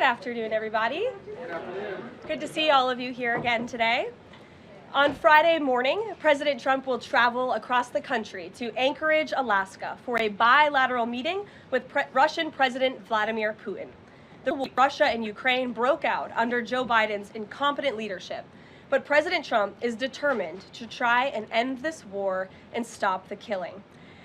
Good afternoon, everybody. Good afternoon. Good to see all of you here again today. On Friday morning, President Trump will travel across the country to Anchorage, Alaska for a bilateral meeting with Russian President Vladimir Putin. Russia and Ukraine broke out under Joe Biden's incompetent leadership, but President Trump is determined to try and end this war and stop the killing.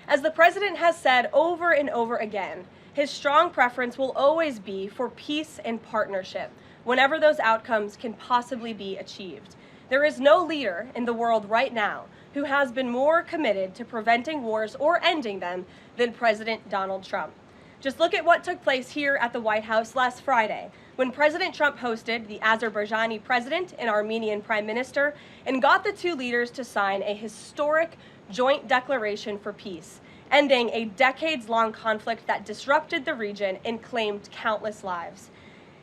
As the president has said over and over again, his strong preference will always be for peace and partnership whenever those outcomes can possibly be achieved. There is no leader in the world right now who has been more committed to preventing wars or ending them than President Donald Trump. Just look at what took place here at the White House last Friday when President Trump hosted the Azerbaijani president and Armenian prime minister and got the two leaders to sign a historic joint declaration for peace, ending a decades-long conflict that disrupted the region and claimed countless lives.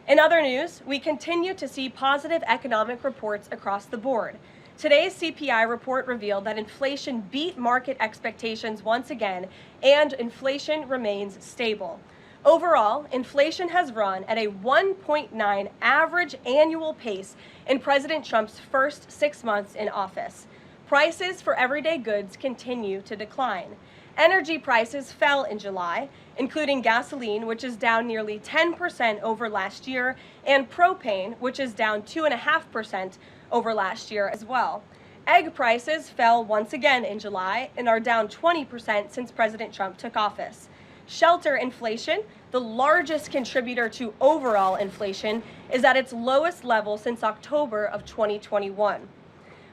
In other news, we continue to see positive economic reports across the board. Today's CPI report revealed that inflation beat market expectations once again, and inflation remains stable. Overall, inflation has run at a 1.9 average annual pace in President Trump's first 6 months in office. Prices for everyday goods continue to decline. Energy prices fell in July, including gasoline, which is down nearly 10% over last year, and propane, which is down 2.5% over last year as well. Egg prices fell once again in July and are down 20% since President Trump took office. Shelter inflation, the largest contributor to overall inflation, is at its lowest level since October of 2021.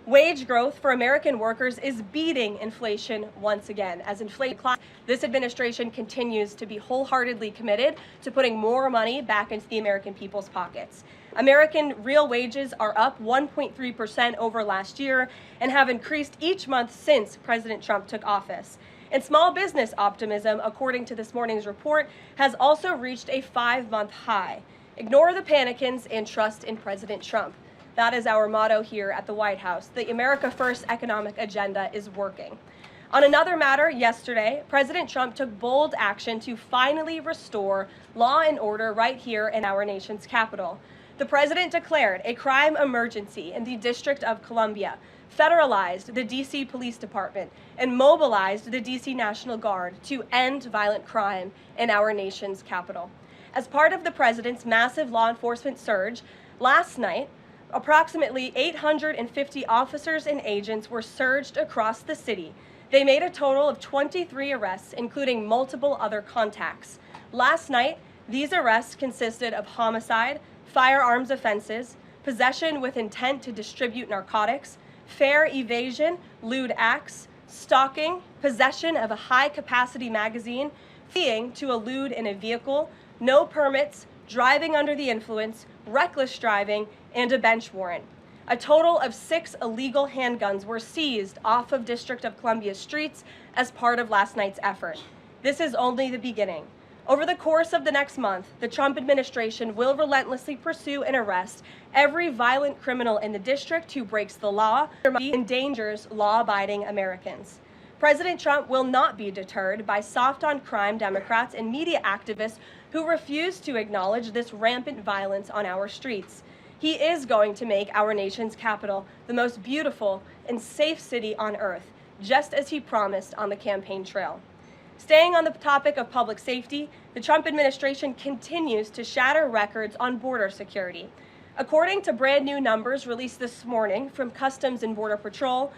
Wage growth for American workers is beating inflation once again. As inflation climbs, this administration continues to be wholeheartedly committed to putting more money back into the American people's pockets. American real wages are up 1.3% over last year and have increased each month since President Trump took office. And small business optimism, according to this morning's report, has also reached a 5-month high. Ignore the panicans and trust in President Trump. That is our motto here at the White House. The America First economic agenda is working. On another matter, yesterday, President Trump took bold action to finally restore law and order right here in our nation's capital. The president declared a crime emergency in the District of Columbia, federalized the D.C. Police Department, and mobilized the D.C. National Guard to end violent crime in our nation's capital. As part of the president's massive law enforcement surge, last night, approximately 850 officers and agents were surged across the city. They made a total of 23 arrests, including multiple other contacts. Last night, these arrests consisted of homicide, firearms offenses, possession with intent to distribute narcotics, fare evasion, lewd acts, stalking, possession of a high-capacity magazine, fleeing to elude in a vehicle, no permits, driving under the influence, reckless driving, and a bench warrant. A total of 6 illegal handguns were seized off of District of Columbia streets as part of last night's effort. This is only the beginning. Over the course of the next month, the Trump administration will relentlessly pursue and arrest every violent criminal in the district who breaks the law or endangers law-abiding Americans. President Trump will not be deterred by soft-on-crime Democrats and media activists who refuse to acknowledge this rampant violence on our streets. He is going to make our nation's capital the most beautiful and safe city on earth, just as he promised on the campaign trail. Staying on the topic of public safety, the Trump administration continues to shatter records on border security. According to brand new numbers released this morning from Customs and Border Patrol,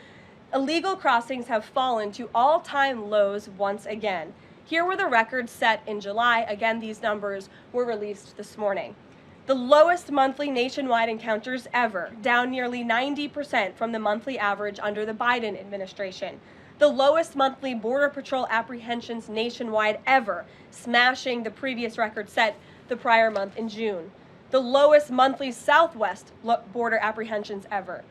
illegal crossings have fallen to all-time lows once again. Here were the records set in July. Again, these numbers were released this morning. The lowest monthly nationwide encounters ever, down nearly 90% from the monthly average under the Biden administration. The lowest monthly Border Patrol apprehensions nationwide ever, smashing the previous record set the prior month in June. The lowest monthly Southwest border apprehensions ever.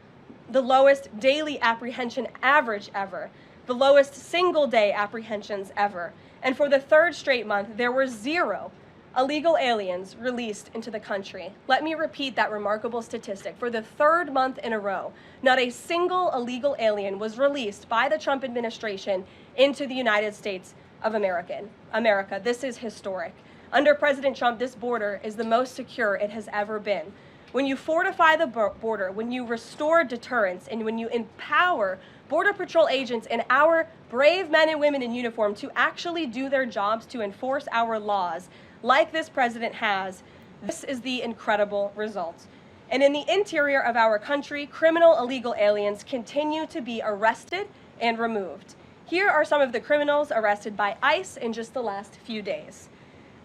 The lowest daily apprehension average ever. The lowest single-day apprehensions ever. And for the 3rd straight month, there were 0 illegal aliens released into the country. Let me repeat that remarkable statistic. For the 3rd month in a row, not a single illegal alien was released by the Trump administration into the United States of America. This is historic. Under President Trump, this border is the most secure it has ever been. When you fortify the border, when you restore deterrence, and when you empower Border Patrol agents and our brave men and women in uniform to actually do their jobs to enforce our laws, like this president has, this is the incredible result. And in the interior of our country, criminal illegal aliens continue to be arrested and removed. Here are some of the criminals arrested by ICE in just the last few days.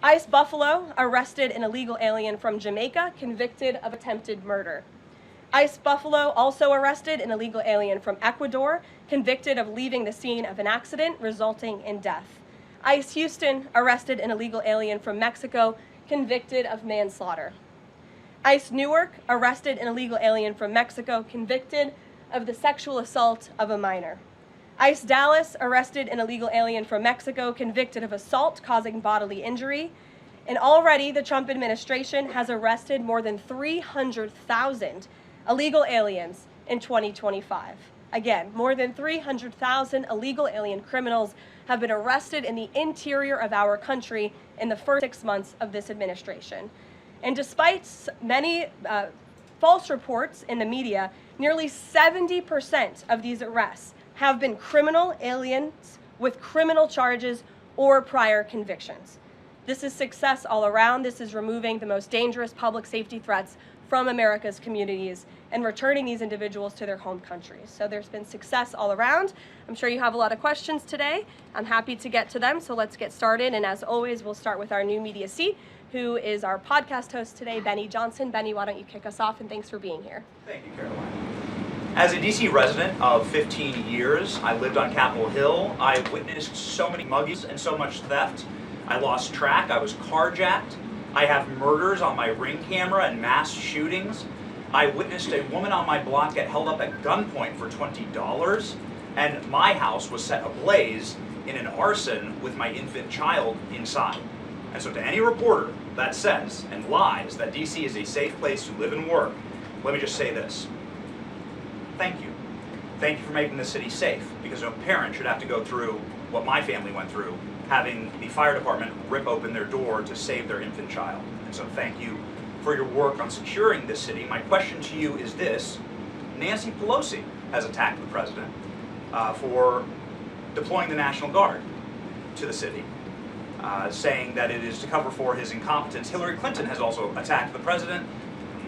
ICE Buffalo arrested an illegal alien from Jamaica convicted of attempted murder. ICE Buffalo also arrested an illegal alien from Ecuador convicted of leaving the scene of an accident resulting in death. ICE Houston arrested an illegal alien from Mexico convicted of manslaughter. ICE Newark arrested an illegal alien from Mexico convicted of the sexual assault of a minor. ICE Dallas arrested an illegal alien from Mexico convicted of assault causing bodily injury. And already the Trump administration has arrested more than 300,000 illegal aliens in 2025. Again, more than 300,000 illegal alien criminals have been arrested in the interior of our country in the first 6 months of this administration. And despite many false reports in the media, nearly 70% of these arrests have been criminal aliens with criminal charges or prior convictions. This is success all around. This is removing the most dangerous public safety threats from America's communities and returning these individuals to their home countries. So there's been success all around. I'm sure you have a lot of questions today. I'm happy to get to them, so let's get started. And as always, we'll start with our new media seat, who is our podcast host today, Benny Johnson. Benny, why don't you kick us off, and thanks for being here. Thank you, Karoline. As a DC resident of 15 years, I lived on Capitol Hill. I witnessed so many muggies and so much theft. I lost track. I was carjacked. I have murders on my Ring camera and mass shootings. I witnessed a woman on my block get held up at gunpoint for $20, and my house was set ablaze in an arson with my infant child inside. And so to any reporter that says and lies that DC is a safe place to live and work, let me just say this. Thank you. Thank you for making the city safe, because no parent should have to go through what my family went through, having the fire department rip open their door to save their infant child. And so thank you for your work on securing this city. My question to you is this. Nancy Pelosi has attacked the president for deploying the National Guard to the city, saying that it is to cover for his incompetence. Hillary Clinton has also attacked the president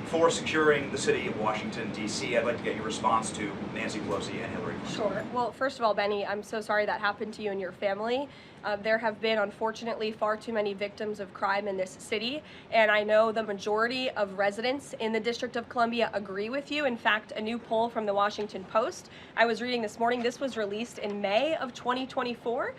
for securing the city of Washington, D.C. I'd like to get your response to Nancy Pelosi and Hillary Clinton. Sure. Well, first of all, Benny, I'm so sorry that happened to you and your family. There have been, unfortunately, far too many victims of crime in this city, and I know the majority of residents in the District of Columbia agree with you. In fact, a new poll from the Washington Post I was reading this morning, this was released in May of 2024,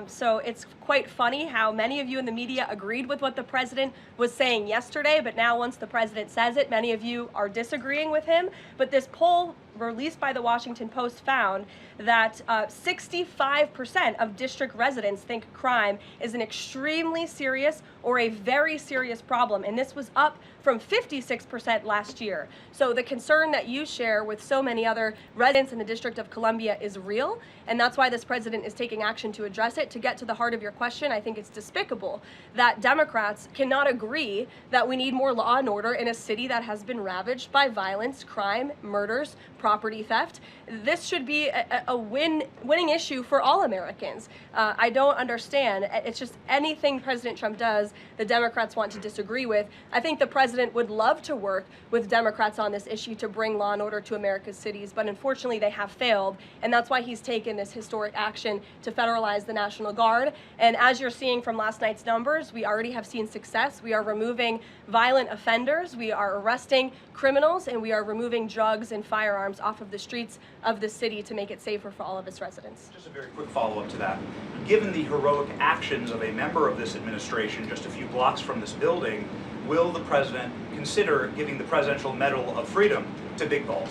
so it's quite funny how many of you in the media agreed with what the president was saying yesterday, but now once the president says it, many of you are disagreeing with him. But this poll released by the Washington Post found that 65% of district residents think crime is an extremely serious or a very serious problem, and this was up from 56% last year. So the concern that you share with so many other residents in the District of Columbia is real, and that's why this president is taking action to address it. To get to the heart of your question, I think it's despicable that Democrats cannot agree that we need more law and order in a city that has been ravaged by violence, crime, murders, property theft. This should be a winning issue for all Americans. I don't understand. It's just anything President Trump does, the Democrats want to disagree with. I think the president would love to work with Democrats on this issue to bring law and order to America's cities, but unfortunately they have failed, and that's why he's taken this historic action to federalize the National Guard. And as you're seeing from last night's numbers, we already have seen success. We are removing violent offenders, we are arresting criminals, and we are removing drugs and firearms off of the streets of the city to make it safer for all of its residents. Just a very quick follow-up to that. Given the heroic actions of a member of this administration just a few blocks from this building, will the president consider giving the Presidential Medal of Freedom to Big Balls?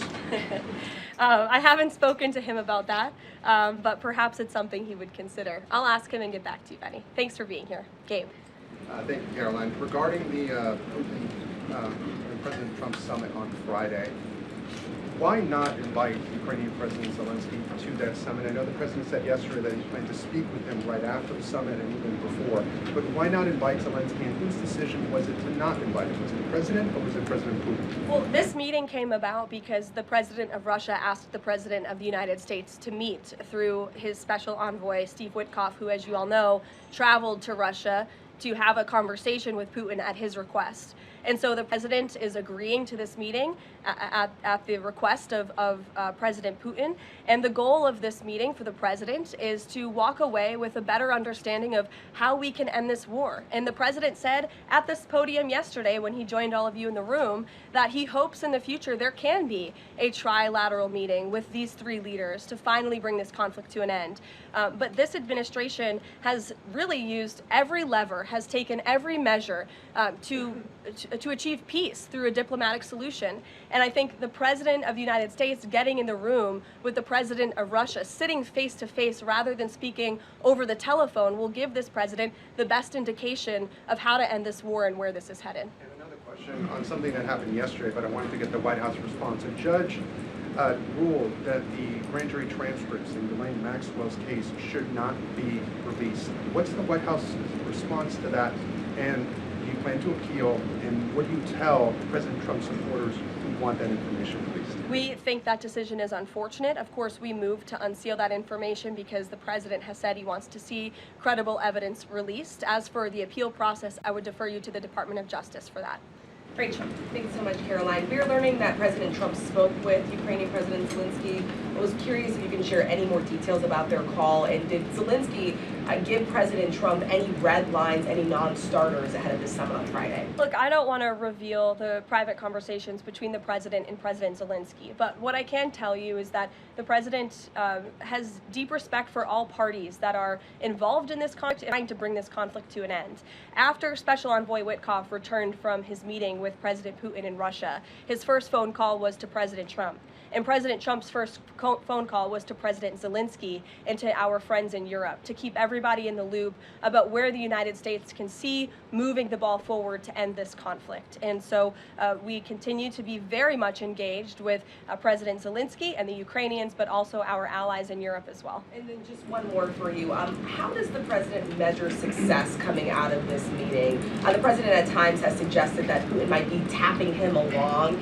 I haven't spoken to him about that, but perhaps it's something he would consider. I'll ask him and get back to you, Benny. Thanks for being here. Gabe. Thank you, Karoline. Regarding the President Trump summit on Friday, Why not invite Ukrainian President Zelensky to that summit? I know the president said yesterday that he planned to speak with him right after the summit and even before. But why not invite Zelensky? And whose decision was it to not invite him? Was it the president or was it President Putin? Well, this meeting came about because the president of Russia asked the president of the United States to meet through his special envoy, Steve Witkoff, who, as you all know, traveled to Russia to have a conversation with Putin at his request. And so the president is agreeing to this meeting at the request of President Putin. And the goal of this meeting for the president is to walk away with a better understanding of how we can end this war. And the president said at this podium yesterday when he joined all of you in the room that he hopes in the future there can be a trilateral meeting with these three leaders to finally bring this conflict to an end. But this administration has really used every lever, has taken every measure to achieve peace through a diplomatic solution. And I think the president of the United States getting in the room with the president of Russia, sitting face to face rather than speaking over the telephone, will give this president the best indication of how to end this war and where this is headed. And another question on something that happened yesterday, but I wanted to get the White House response. A judge ruled that the grand jury transcripts in Ghislaine Maxwell's case should not be released. What's the White House response to that? And do you plan to appeal? And what do you tell President Trump's supporters who want that information released? We think that decision is unfortunate. Of course, we moved to unseal that information because the president has said he wants to see credible evidence released. As for the appeal process, I would defer you to the Department of Justice for that. Rachel. Thanks so much, Karoline. We're learning that President Trump spoke with Ukrainian President Zelensky. I was curious if you can share any more details about their call, and did Zelensky give President Trump any red lines, any non-starters ahead of this summit on Friday? Look, I don't want to reveal the private conversations between the president and President Zelensky, but what I can tell you is that the president has deep respect for all parties that are involved in this conflict and trying to bring this conflict to an end. After Special Envoy Witkoff returned from his meeting with President Putin in Russia, his first phone call was to President Trump. And President Trump's first phone call was to President Zelensky and to our friends in Europe to keep everybody in the loop about where the United States can see moving the ball forward to end this conflict. And so we continue to be very much engaged with President Zelensky and the Ukrainians, but also our allies in Europe as well. And then just one more for you. How does the president measure success coming out of this meeting? The president at times has suggested that Putin might be tapping him along.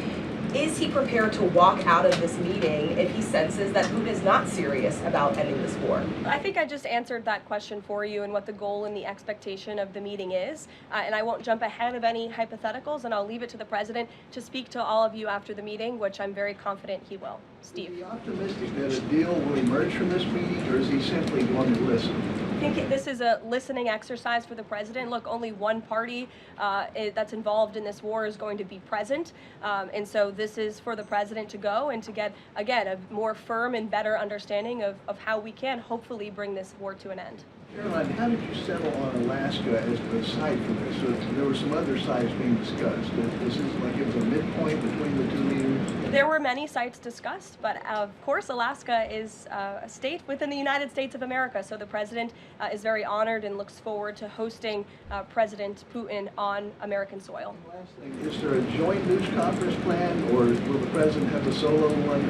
Is he prepared to walk out of this meeting if he senses that Putin is not serious about ending this war? I think I just answered that question for you and what the goal and the expectation of the meeting is. And I won't jump ahead of any hypotheticals, and I'll leave it to the president to speak to all of you after the meeting, which I'm very confident he will. Steve. Is he optimistic that a deal will emerge from this meeting, or is he simply going to listen? I think this is a listening exercise for the president. Look, only one party that's involved in this war is going to be present. And so this is for the president to go and to get, again, a more firm and better understanding of how we can hopefully bring this war to an end. Karoline, how did you settle on Alaska as the site for this? So there were some other sites being discussed. Is this like it was a midpoint between the two leaders? There were many sites discussed, but of course Alaska is a state within the United States of America, so the president is very honored and looks forward to hosting President Putin on American soil. Last thing, is there a joint news conference plan, or will the president have a solo one?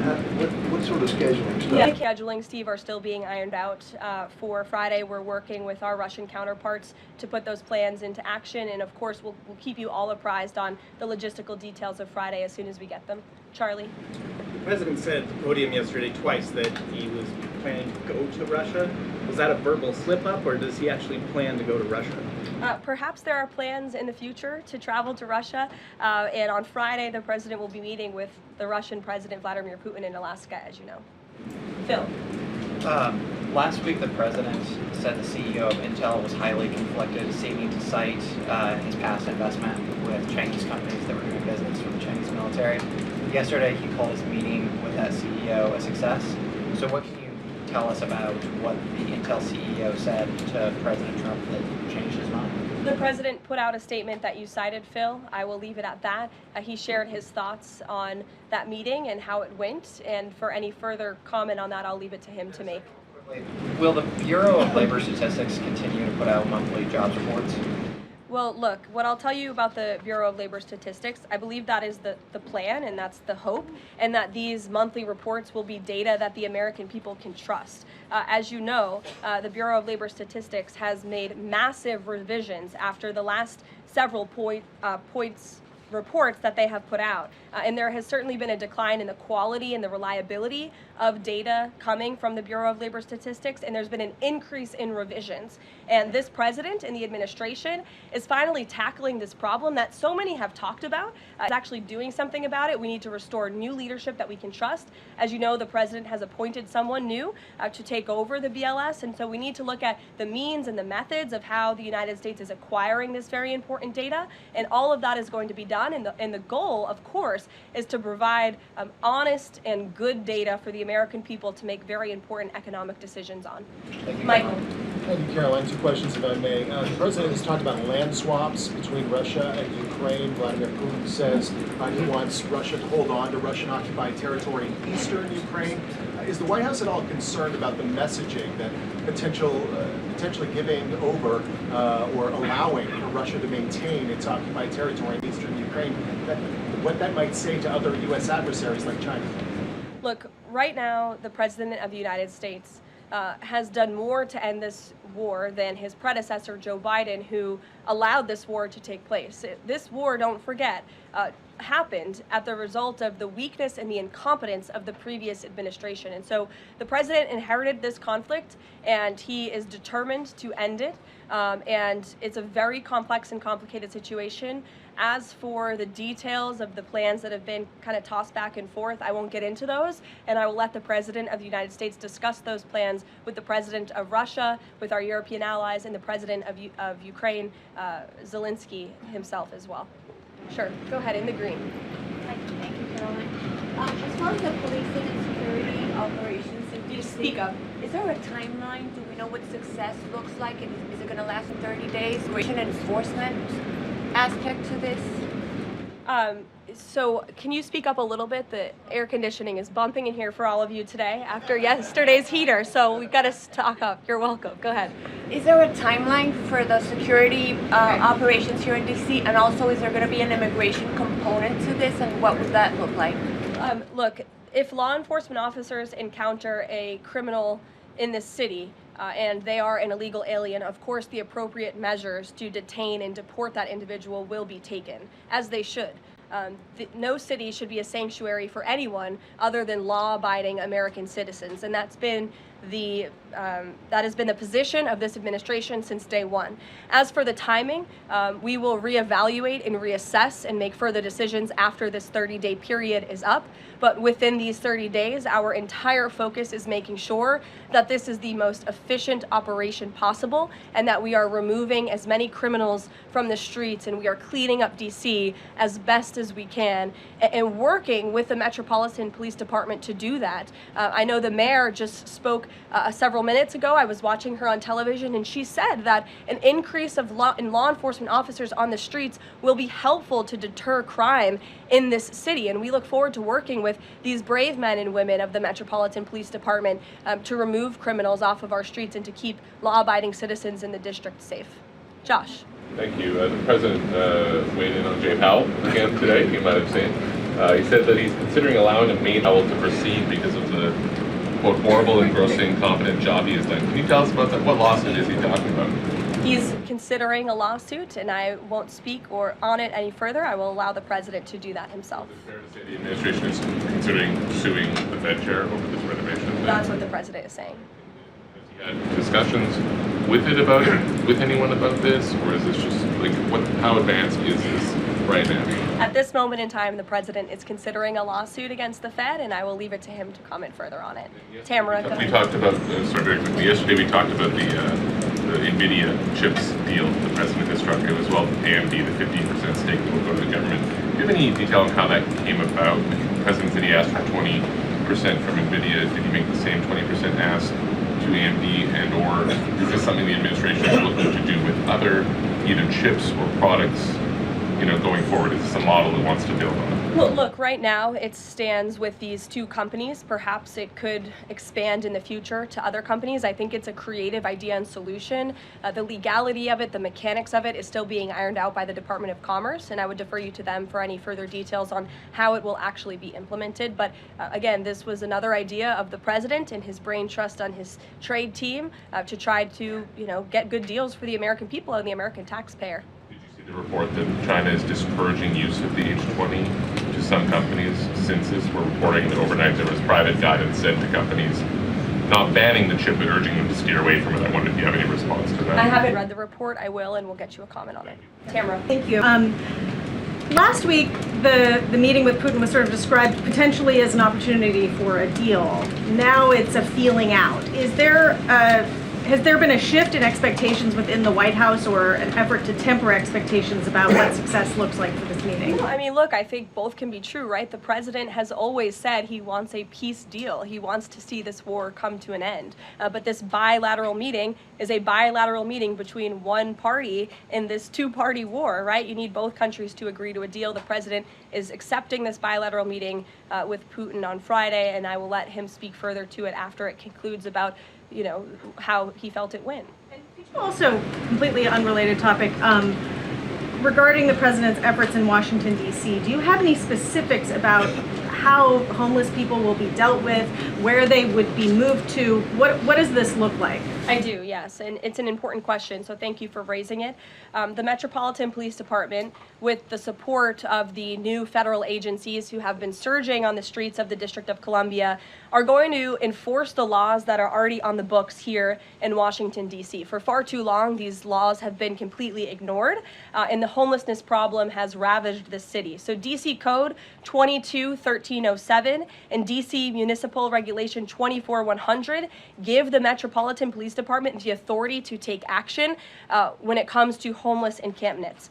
What sort of scheduling stuff? Yeah, scheduling, Steve, are still being ironed out for Friday. We're working with our Russian counterparts to put those plans into action, and of course we'll keep you all apprised on the logistical details of Friday as soon as we get them. Charlie? The president said at the podium yesterday twice that he was planning to go to Russia. Was that a verbal slip-up, or does he actually plan to go to Russia? Perhaps there are plans in the future to travel to Russia, and on Friday the president will be meeting with the Russian President Vladimir Putin in Alaska, as you know. Phil? Last week, the president said the CEO of Intel was highly conflicted, seeming to cite his past investment with Chinese companies that were doing business with the Chinese military. Yesterday, he called his meeting with that CEO a success. So what can you tell us about what the Intel CEO said to President Trump that changed his mind? The president put out a statement that you cited, Phil. I will leave it at that. He shared his thoughts on that meeting and how it went, and for any further comment on that, I'll leave it to him to make. Will the Bureau of Labor Statistics continue to put out monthly jobs reports? Well, look, what I'll tell you about the Bureau of Labor Statistics, I believe that is the plan and that's the hope, and that these monthly reports will be data that the American people can trust. As you know, the Bureau of Labor Statistics has made massive revisions after the last several reports that they have put out. And there has certainly been a decline in the quality and the reliability of data coming from the Bureau of Labor Statistics, and there's been an increase in revisions. And this president and the administration is finally tackling this problem that so many have talked about. It's actually doing something about it. We need to restore new leadership that we can trust. As you know, the president has appointed someone new to take over the BLS, and so we need to look at the means and the methods of how the United States is acquiring this very important data, and all of that is going to be done, and the goal, of course, is to provide honest and good data for the American people to make very important economic decisions on. Michael. Thank you, Karoline. 2 questions, if I may. The president has talked about land swaps between Russia and Ukraine. Vladimir Putin says he wants Russia to hold on to Russian-occupied territory in eastern Ukraine. Is the White House at all concerned about the messaging that potentially giving over or allowing for Russia to maintain its occupied territory in eastern Ukraine, what that might say to other U.S. adversaries like China? Look, right now, the President of the United States has done more to end this war than his predecessor, Joe Biden, who allowed this war to take place. This war, don't forget, happened at the result of the weakness and the incompetence of the previous administration. And so the president inherited this conflict, and he is determined to end it. And it's a very complex and complicated situation. As for the details of the plans that have been kind of tossed back and forth, I won't get into those, and I will let the President of the United States discuss those plans with the President of Russia, with our European allies, and the President of Ukraine, Zelensky himself as well. Sure, go ahead, in the green. Thank you, Karoline. As far as the policing and security operations in DC, Speak up. Is there a timeline? Do we know what success looks like? And is it going to last 30 days? An enforcement aspect to this? So can you speak up a little bit? The air conditioning is bumping in here for all of you today after yesterday's heater, so we've got to talk up. You're welcome. Go ahead. Is there a timeline for the security operations here in DC? And also, is there going to be an immigration component to this? And what would that look like? Look, if law enforcement officers encounter a criminal in this city, and they are an illegal alien, of course the appropriate measures to detain and deport that individual will be taken, as they should. No city should be a sanctuary for anyone other than law-abiding American citizens, and that has been the position of this administration since day one. As for the timing, we will reevaluate and reassess and make further decisions after this 30-day period is up. But within these 30 days, our entire focus is making sure that this is the most efficient operation possible, and that we are removing as many criminals from the streets, and we are cleaning up DC as best as we can, and working with the Metropolitan Police Department to do that. I know the mayor just spoke several minutes ago. I was watching her on television, and she said that an increase in law enforcement officers on the streets will be helpful to deter crime in this city, and we look forward to working with these brave men and women of the Metropolitan Police Department to remove criminals off of our streets and to keep law-abiding citizens in the district safe. Josh. Thank you. The President weighed in on Jay Powell again today, you might have seen. He said that he's considering allowing a maid Powell to proceed because of the, quote, horrible, engrossing, incompetent job he has done. Can you tell us about that? What lawsuit is he talking about? He's considering a lawsuit, and I won't speak on it any further. I will allow the president to do that himself. Is it fair to say the administration is considering suing the Fed chair over this renovation? That's what the president is saying. Has he had discussions with anyone about this, or is this just like how advanced is this right now? At this moment in time, the president is considering a lawsuit against the Fed, and I will leave it to him to comment further on it. Tamara, go ahead. We talked about, very quickly, yesterday we talked about the NVIDIA chips deal the president has struck. It was AMD, the 15% stake that will go to the government. Do you have any detail on how that came about? The president said he asked for 20% from NVIDIA. Did he make the same 20% ask to AMD, and or is this something the administration is looking to do with other either chips or products going forward? Is this a model that wants to build on? Well, look, right now it stands with these two companies. Perhaps it could expand in the future to other companies. I think it's a creative idea and solution. The legality of it, the mechanics of it is still being ironed out by the Department of Commerce, and I would defer you to them for any further details on how it will actually be implemented. But again, this was another idea of the president and his brain trust on his trade team to try to, get good deals for the American people and the American taxpayer. The report that China is discouraging use of the H-20 to some companies. Since this, we're reporting that overnight there was private guidance sent to companies not banning the chip but urging them to steer away from it. I wonder if you have any response to that. I haven't read the report. I will, and we'll get you a comment on it. Tamara. Thank you. Last week, the meeting with Putin was sort of described potentially as an opportunity for a deal. Now it's a feeling out. Has there been a shift in expectations within the White House or an effort to temper expectations about what success looks like for this meeting? Well, I mean, look, I think both can be true, right? The president has always said he wants a peace deal. He wants to see this war come to an end. But this bilateral meeting is a bilateral meeting between one party in this two-party war, right? You need both countries to agree to a deal. The president is accepting this bilateral meeting with Putin on Friday, and I will let him speak further to it after it concludes about how he felt it went. And also, completely unrelated topic, regarding the president's efforts in Washington, D.C., do you have any specifics about how homeless people will be dealt with, where they would be moved to? What does this look like? I do, yes, and it's an important question, so thank you for raising it. The Metropolitan Police Department, with the support of the new federal agencies who have been surging on the streets of the District of Columbia, are going to enforce the laws that are already on the books here in Washington, D.C. For far too long, these laws have been completely ignored, and the homelessness problem has ravaged the city. So D.C. Code 22-1307 and D.C. Municipal Regulation 24-100 give the Metropolitan Police Department the authority to take action when it comes to homeless encampments.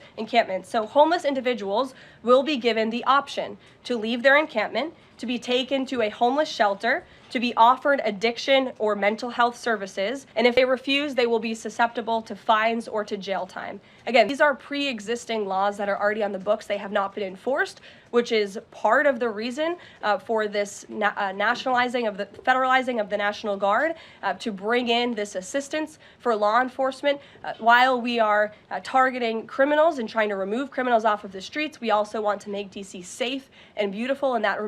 So homeless individuals will be given the option to leave their encampment, to be taken to a homeless shelter, to be offered addiction or mental health services, and if they refuse, they will be susceptible to fines or to jail time. Again, these are pre-existing laws that are already on the books. They have not been enforced, which is part of the reason for this federalizing of the National Guard to bring in this assistance for law enforcement. While we are targeting criminals and trying to remove criminals off of the streets, we also want to make DC safe and beautiful, and that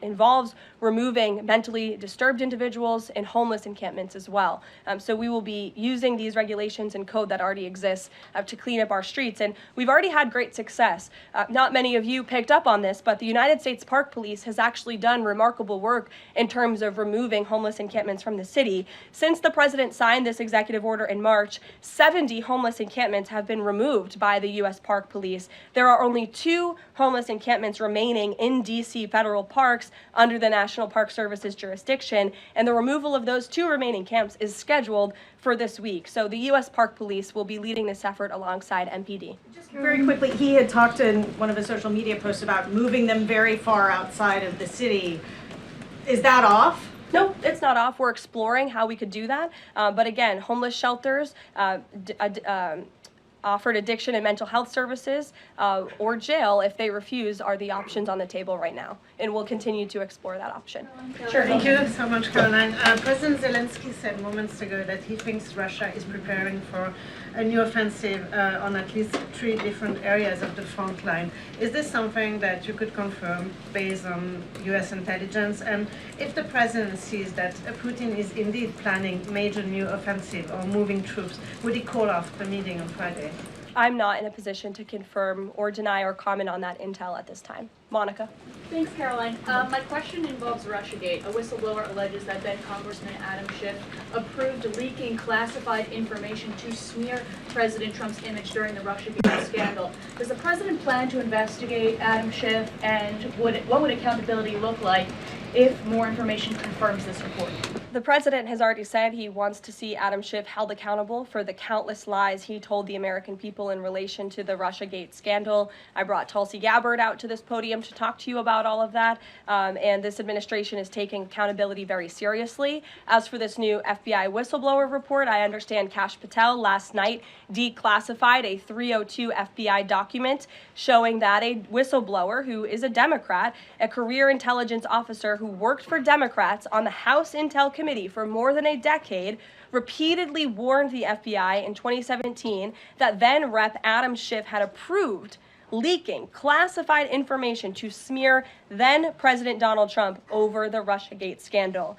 involves removing mentally disturbed individuals and homeless encampments as well. So we will be using these regulations and code that already exists to clean up our streets, and we've already had great success. Not many of you picked up on this, but the United States Park Police has actually done remarkable work in terms of removing homeless encampments from the city. Since the president signed this executive order in March, 70 homeless encampments have been removed by the U.S. Park Police. There are only 2 homeless encampments remaining in D.C. federal parks under the National Park Service's jurisdiction, and the removal of those 2 remaining camps is scheduled for this week. So the U.S. Park Police will be leading this effort alongside MPD. Just very quickly, he had talked in one of his social media posts about moving them very far outside of the city. Is that off? No, it's not off. We're exploring how we could do that. But again, homeless shelters, offered addiction and mental health services, or jail if they refuse are the options on the table right now. And we'll continue to explore that option. Sure. Thank you so much, Karoline. President Zelensky said moments ago that he thinks Russia is preparing for a new offensive on at least 3 different areas of the front line. Is this something that you could confirm based on U.S. intelligence? And if the president sees that Putin is indeed planning major new offensive or moving troops, would he call off the meeting on Friday? I'm not in a position to confirm or deny or comment on that intel at this time. Monica. Thanks, Caroline. My question involves Russiagate. A whistleblower alleges that then Congressman Adam Schiff approved leaking classified information to smear President Trump's image during the Russiagate scandal. Does the president plan to investigate Adam Schiff, and what would accountability look like if more information confirms this report? The president has already said he wants to see Adam Schiff held accountable for the countless lies he told the American people in relation to the Russiagate scandal. I brought Tulsi Gabbard out to this podium to talk to you about all of that, and this administration is taking accountability very seriously. As for this new FBI whistleblower report, I understand Kash Patel last night declassified a 302 FBI document showing that a whistleblower who is a Democrat, a career intelligence officer who worked for Democrats on the House Intel Committee for more than a decade, repeatedly warned the FBI in 2017 that then Rep. Adam Schiff had approved leaking classified information to smear then President Donald Trump over the Russiagate scandal.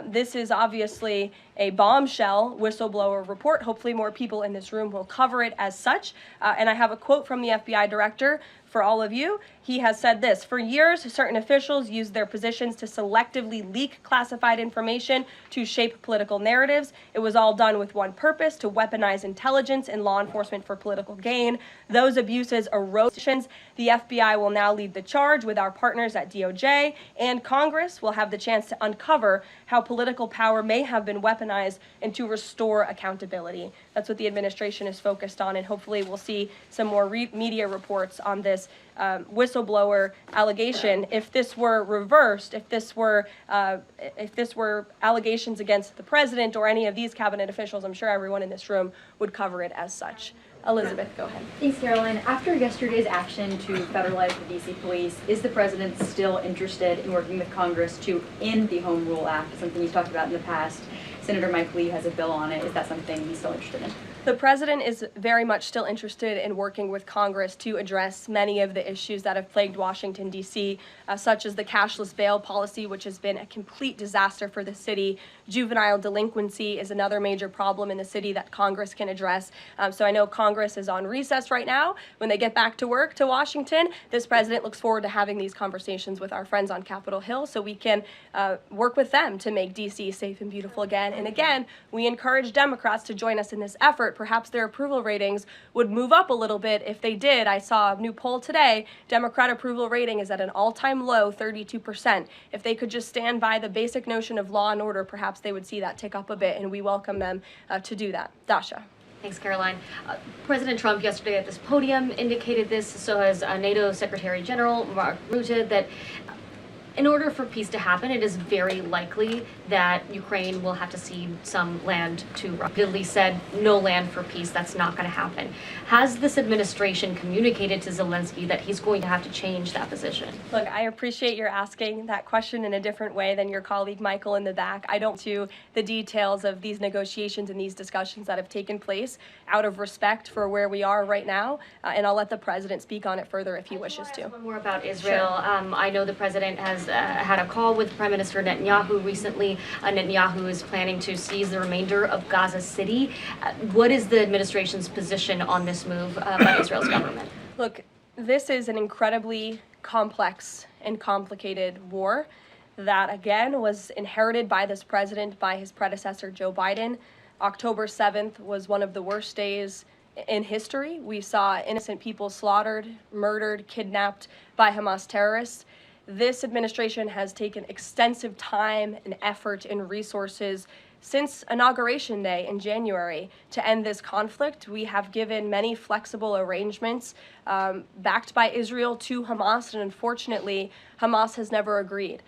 This is obviously a bombshell whistleblower report. Hopefully more people in this room will cover it as such. And I have a quote from the FBI director for all of you. He has said this: "For years, certain officials used their positions to selectively leak classified information to shape political narratives. It was all done with one purpose: to weaponize intelligence and law enforcement for political gain. Those abuses arose. The FBI will now lead the charge with our partners at DOJ, and Congress will have the chance to uncover how political power may have been weaponized and to restore accountability." That's what the administration is focused on, and hopefully we'll see some more media reports on this whistleblower allegation. If this were reversed, if this were allegations against the president or any of these cabinet officials, I'm sure everyone in this room would cover it as such. Elizabeth, go ahead. Thanks, Caroline. After yesterday's action to federalize the D.C. police, is the president still interested in working with Congress to end the Home Rule Act, something you've talked about in the past? Senator Mike Lee has a bill on it. Is that something he's still interested in? The president is very much still interested in working with Congress to address many of the issues that have plagued Washington, D.C., such as the cashless bail policy, which has been a complete disaster for the city. Juvenile delinquency is another major problem in the city that Congress can address. So I know Congress is on recess right now. When they get back to work to Washington, this president looks forward to having these conversations with our friends on Capitol Hill so we can work with them to make D.C. safe and beautiful again. And again, we encourage Democrats to join us in this effort. Perhaps their approval ratings would move up a little bit if they did. I saw a new poll today. Democrat approval rating is at an all-time low, 32%. If they could just stand by the basic notion of law and order, perhaps they would see that tick up a bit, and we welcome them to do that. Dasha. Thanks, Caroline. President Trump yesterday at this podium indicated this, so has NATO Secretary General Mark Rutte, that in order for peace to happen, it is very likely that Ukraine will have to cede some land to Russia. Repeatedly said, no land for peace, that's not going to happen. Has this administration communicated to Zelensky that he's going to have to change that position? Look, I appreciate your asking that question in a different way than your colleague Michael in the back. I don't know the details of these negotiations and these discussions that have taken place out of respect for where we are right now, and I'll let the president speak on it further if he wishes to. One more about Israel. Sure. I know the president has had a call with Prime Minister Netanyahu recently. Netanyahu is planning to seize the remainder of Gaza City. What is the administration's position on this move by Israel's government? Look, this is an incredibly complex and complicated war that, again, was inherited by this president, by his predecessor, Joe Biden. October 7th was one of the worst days in history. We saw innocent people slaughtered, murdered, kidnapped by Hamas terrorists. This administration has taken extensive time and effort and resources since Inauguration Day in January to end this conflict. We have given many flexible arrangements backed by Israel to Hamas, and unfortunately, Hamas has never agreed.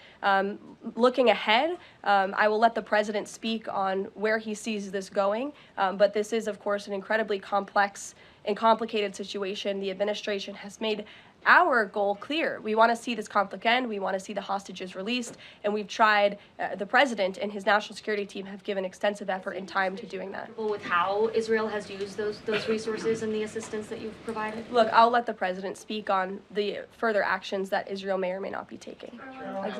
Looking ahead, I will let the president speak on where he sees this going, but this is, of course, an incredibly complex and complicated situation. The administration has made our goal clear. We want to see this conflict end. We want to see the hostages released, and we've tried. The president and his national security team have given extensive effort and time to doing that. With how Israel has used those resources and the assistance that you've provided? Look, I'll let the president speak on the further actions that Israel may or may not be taking.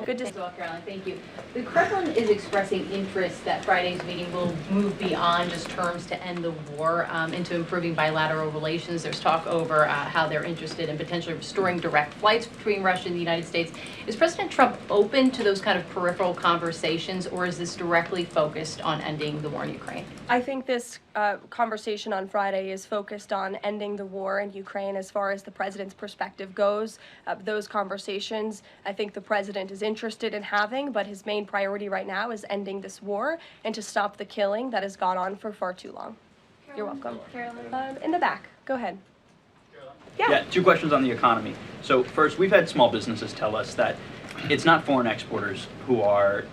Good to see you, Caroline. Thank you. The Kremlin is expressing interest that Friday's meeting will move beyond just terms to end the war into improving bilateral relations. There's talk over how they're interested in potentially restoring direct flights between Russia and the United States. Is President Trump open to those kind of peripheral conversations, or is this directly focused on ending the war in Ukraine? I think this conversation on Friday is focused on ending the war in Ukraine as far as the president's perspective goes. Those conversations, I think the president is interested in having, but his main priority right now is ending this war and to stop the killing that has gone on for far too long. You're welcome. In the back, go ahead. Yeah, two questions on the economy. So first, we've had small businesses tell us that it's not foreign exporters who are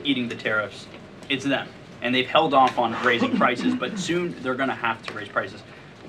eating the tariffs, it's them. And they've held off on raising prices, but soon they're going to have to raise prices.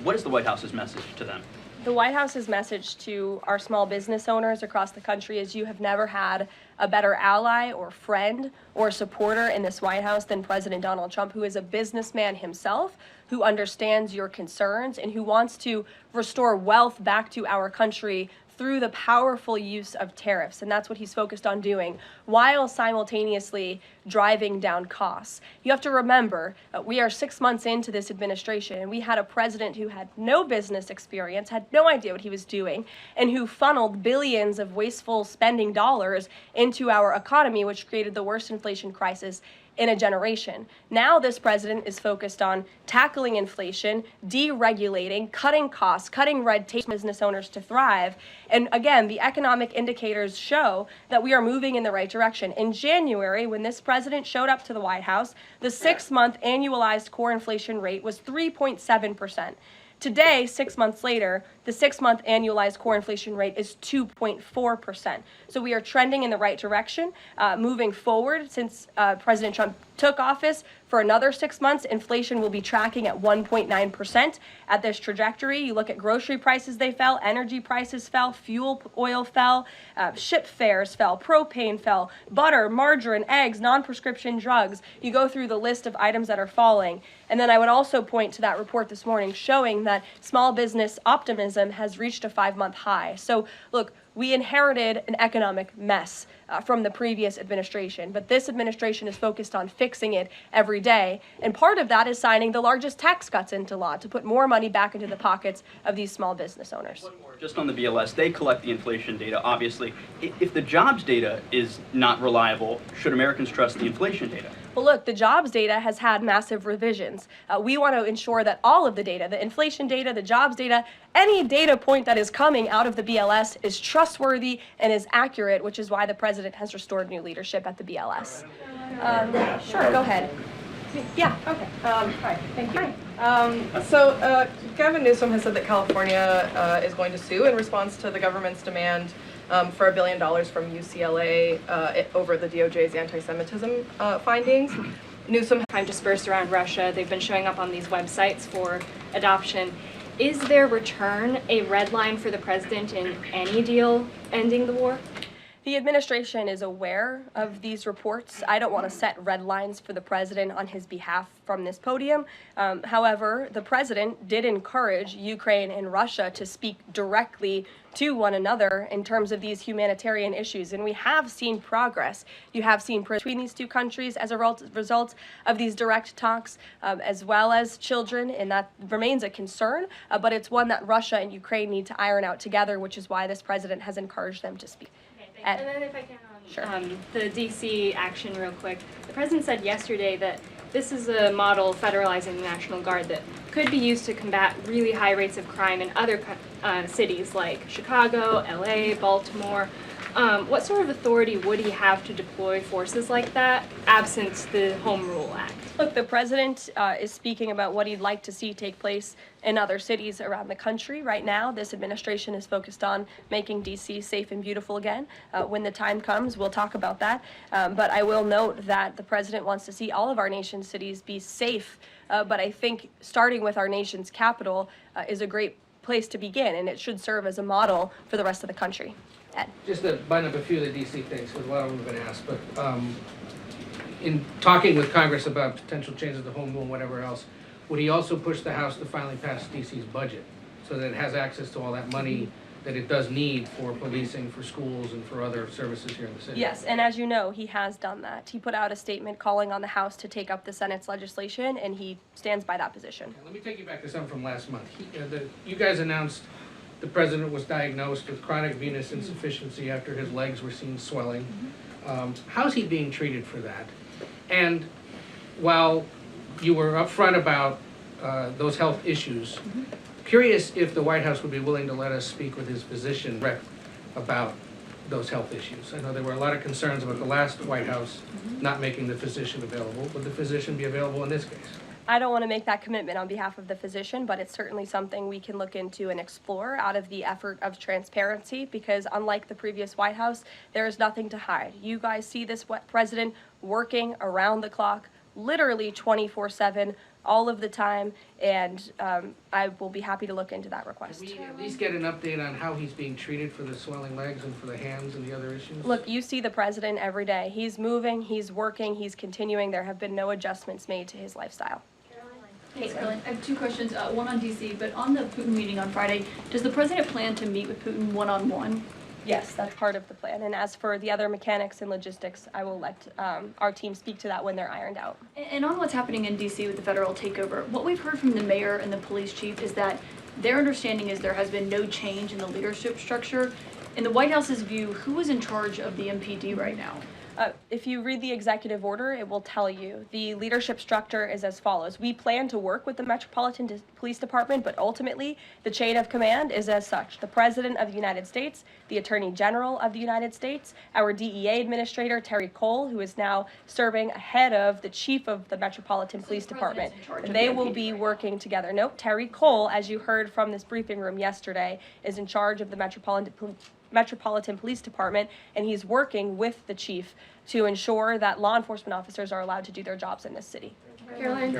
What is the White House's message to them? The White House's message to our small business owners across the country is you have never had a better ally or friend or supporter in this White House than President Donald Trump, who is a businessman himself, who understands your concerns and who wants to restore wealth back to our country through the powerful use of tariffs. And that's what he's focused on doing while simultaneously driving down costs. You have to remember, we are 6 months into this administration, and we had a president who had no business experience, had no idea what he was doing, and who funneled billions of wasteful spending dollars into our economy, which created the worst inflation crisis in a generation. Now this president is focused on tackling inflation, deregulating, cutting costs, cutting red tape for business owners to thrive. And again, the economic indicators show that we are moving in the right direction. In January, when this president showed up to the White House, the 6-month annualized core inflation rate was 3.7%. Today, 6 months later, the 6-month annualized core inflation rate is 2.4%. So we are trending in the right direction. Moving forward, since President Trump took office, for another 6 months, inflation will be tracking at 1.9% at this trajectory. You look at grocery prices, they fell, energy prices fell, fuel oil fell, ship fares fell, propane fell, butter, margarine, eggs, non-prescription drugs. You go through the list of items that are falling. And then I would also point to that report this morning showing that small business optimism has reached a 5-month high. So look, we inherited an economic mess from the previous administration, but this administration is focused on fixing it every day. And part of that is signing the largest tax cuts into law to put more money back into the pockets of these small business owners. Just on the BLS, they collect the inflation data, obviously. If the jobs data is not reliable, should Americans trust the inflation data? Well, look, the jobs data has had massive revisions. We want to ensure that all of the data, the inflation data, the jobs data, any data point that is coming out of the BLS is trustworthy and is accurate, which is why the president has restored new leadership at the BLS. Sure, go ahead. Yeah, okay. Hi, thank you. Gavin Newsom has said that California is going to sue in response to the government's demand for $1 billion from UCLA over the DOJ's anti-Semitism findings. Newsom time dispersed around Russia. They've been showing up on these websites for adoption. Is their return a red line for the president in any deal ending the war? The administration is aware of these reports. I don't want to set red lines for the president on his behalf from this podium. However, the president did encourage Ukraine and Russia to speak directly to one another in terms of these humanitarian issues. And we have seen progress. You have seen between these two countries as a result of these direct talks, as well as children, and that remains a concern. But it's one that Russia and Ukraine need to iron out together, which is why this president has encouraged them to speak. And then if I can, sure. The D.C. action real quick. The president said yesterday that this is a model federalizing the National Guard that could be used to combat really high rates of crime in other cities like Chicago, L.A., Baltimore. What sort of authority would he have to deploy forces like that, absent the Home Rule Act? Look, the president is speaking about what he'd like to see take place in other cities around the country. Right now, this administration is focused on making D.C. safe and beautiful again. When the time comes, we'll talk about that. But I will note that the president wants to see all of our nation's cities be safe. But I think starting with our nation's capital is a great place to begin, and it should serve as a model for the rest of the country. Ed. Just to bind up a few of the D.C. things, because a lot of them have been asked, but in talking with Congress about potential changes to home rule and whatever else, would he also push the House to finally pass D.C.'s budget so that it has access to all that money that it does need for policing, for schools, and for other services here in the city? Yes, and as you know, he has done that. He put out a statement calling on the House to take up the Senate's legislation, and he stands by that position. Let me take you back to something from last month. You guys announced the president was diagnosed with chronic venous insufficiency after his legs were seen swelling. How's he being treated for that? And while you were upfront about those health issues, curious if the White House would be willing to let us speak with his physician rep about those health issues. I know there were a lot of concerns about the last White House not making the physician available. Would the physician be available in this case? I don't want to make that commitment on behalf of the physician, but it's certainly something we can look into and explore out of the effort of transparency, because unlike the previous White House, there is nothing to hide. You guys see this president working around the clock, literally 24/7, all of the time, and I will be happy to look into that request. Can we at least get an update on how he's being treated for the swelling legs and for the hands and the other issues? Look, you see the president every day. He's moving, he's working, he's continuing. There have been no adjustments made to his lifestyle. Hey, Karoline, I have two questions, one on DC, but on the Putin meeting on Friday, does the president plan to meet with Putin one-on-one? Yes, that's part of the plan. And as for the other mechanics and logistics, I will let our team speak to that when they're ironed out. And on what's happening in DC with the federal takeover, what we've heard from the mayor and the police chief is that their understanding is there has been no change in the leadership structure. In the White House's view, who is in charge of the MPD right now? If you read the executive order, it will tell you the leadership structure is as follows. We plan to work with the Metropolitan Police Department, but ultimately the chain of command is as such. The President of the United States, the Attorney General of the United States, our DEA Administrator, Terry Cole, who is now serving ahead of the Chief of the Metropolitan Police Department. They will be working together. Nope, Terry Cole, as you heard from this briefing room yesterday, is in charge of the Metropolitan Police Department, and he's working with the chief to ensure that law enforcement officers are allowed to do their jobs in this city. Caroline?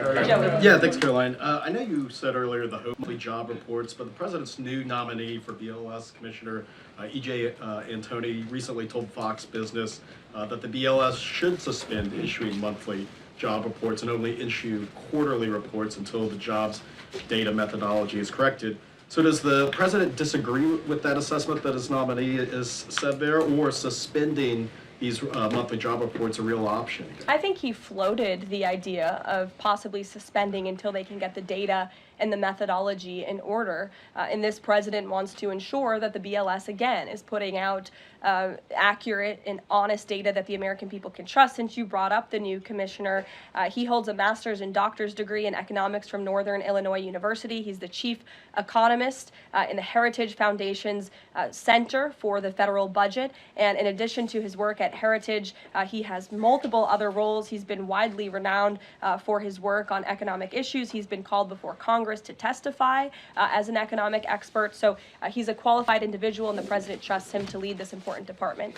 Yeah, thanks, Caroline. I know you said earlier the monthly job reports, but the president's new nominee for BLS, Commissioner E.J. Antoni, recently told Fox Business that the BLS should suspend issuing monthly job reports and only issue quarterly reports until the jobs data methodology is corrected. So does the president disagree with that assessment that his nominee is said there, or suspending these monthly job reports a real option? I think he floated the idea of possibly suspending until they can get the data and the methodology in order. And this president wants to ensure that the BLS, again, is putting out accurate and honest data that the American people can trust. Since you brought up the new commissioner, he holds a master's and doctor's degree in economics from Northern Illinois University. He's the chief economist in the Heritage Foundation's Center for the Federal Budget. And in addition to his work at Heritage, he has multiple other roles. He's been widely renowned for his work on economic issues. He's been called before Congress to testify as an economic expert. So he's a qualified individual, and the president trusts him to lead this important department.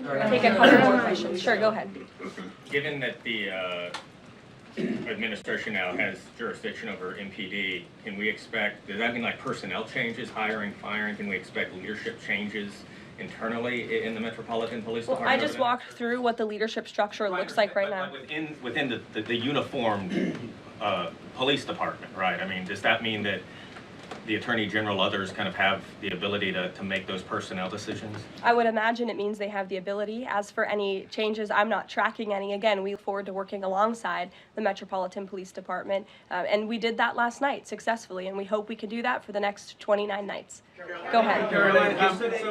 I think a couple more questions. Sure, go ahead. Given that the administration now has jurisdiction over MPD, can we expect, does that mean like personnel changes, hiring, firing? Can we expect leadership changes internally in the Metropolitan Police Department? I just walked through what the leadership structure looks like right now. Within the uniformed police department, right? I mean, does that mean that the Attorney General, others kind of have the ability to make those personnel decisions? I would imagine it means they have the ability. As for any changes, I'm not tracking any. Again, we look forward to working alongside the Metropolitan Police Department, and we did that last night successfully, and we hope we can do that for the next 29 nights. Go ahead.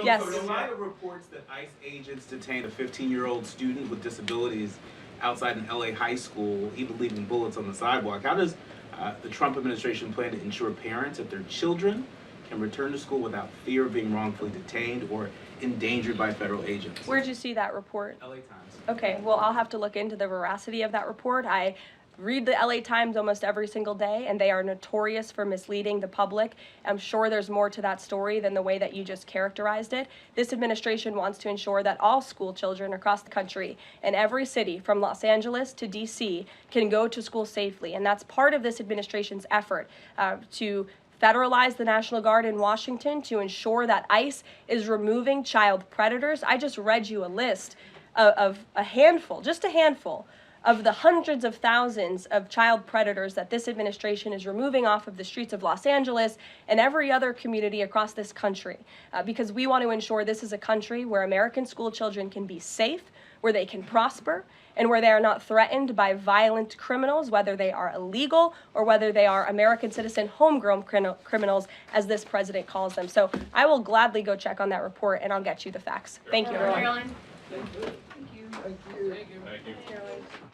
Yes. So a lot of reports that ICE agents detained a 15-year-old student with disabilities outside an LA high school, even leaving bullets on the sidewalk. How does the Trump administration plan to ensure parents that their children can return to school without fear of being wrongfully detained or endangered by federal agents? Where'd you see that report? LA Times. Okay, well, I'll have to look into the veracity of that report. I read the LA Times almost every single day, and they are notorious for misleading the public. I'm sure there's more to that story than the way that you just characterized it. This administration wants to ensure that all school children across the country in every city, from Los Angeles to DC, can go to school safely. And that's part of this administration's effort to federalize the National Guard in Washington, to ensure that ICE is removing child predators. I just read you a list of a handful, just a handful, of the hundreds of thousands of child predators that this administration is removing off of the streets of Los Angeles and every other community across this country, because we want to ensure this is a country where American school children can be safe, where they can prosper and where they are not threatened by violent criminals, whether they are illegal or whether they are American citizen homegrown criminals, as this president calls them. So I will gladly go check on that report, and I'll get you the facts. Thank you, everyone. Caroline? Thank you. Thank you.